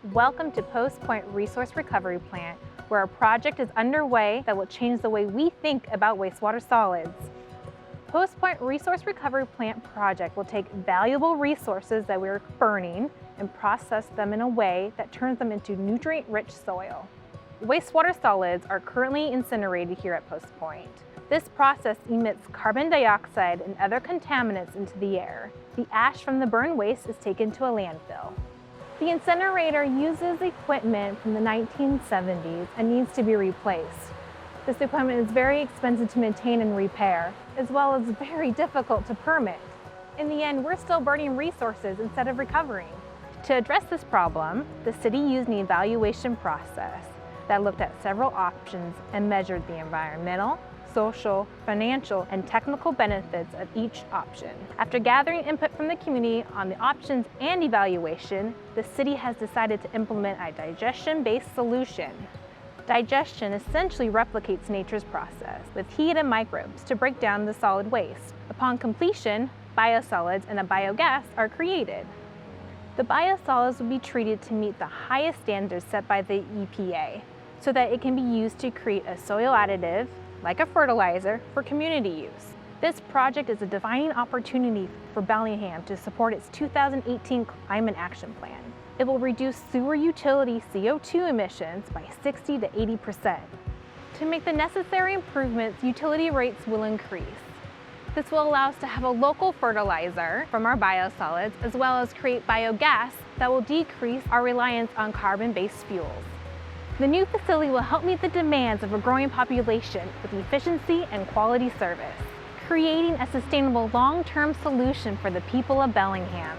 Welcome to Post Point Resource Recovery Plant, where a project is underway that will change the way we think about wastewater solids. Post Point Resource Recovery Plant project will take valuable resources that we're burning and process them in a way that turns them into nutrient-rich soil. Wastewater solids are currently incinerated here at Post Point. This process emits carbon dioxide and other contaminants into the air. The ash from the burned waste is taken to a landfill. The incinerator uses equipment from the 1970s and needs to be replaced. This equipment is very expensive to maintain and repair, as well as very difficult to permit. In the end, we're still burning resources instead of recovering. To address this problem, the city used an evaluation process that looked at several options and measured the environmental, social, financial, and technical benefits of each option. After gathering input from the community on the options and evaluation, the city has decided to implement a digestion-based solution. Digestion essentially replicates nature's process with heat and microbes to break down the solid waste. Upon completion, biosolids and a biogas are created. The biosolids will be treated to meet the highest standards set by the EPA so that it can be used to create a soil additive, like a fertilizer, for community use. This project is a defining opportunity for Bellingham to support its 2018 Climate Action Plan. It will reduce sewer utility CO2 emissions by 60 to 80%. To make the necessary improvements, utility rates will increase. This will allow us to have a local fertilizer from our biosolids, as well as create biogas that will decrease our reliance on carbon-based fuels. The new facility will help meet the demands of a growing population with efficiency and quality service, creating a sustainable long-term solution for the people of Bellingham.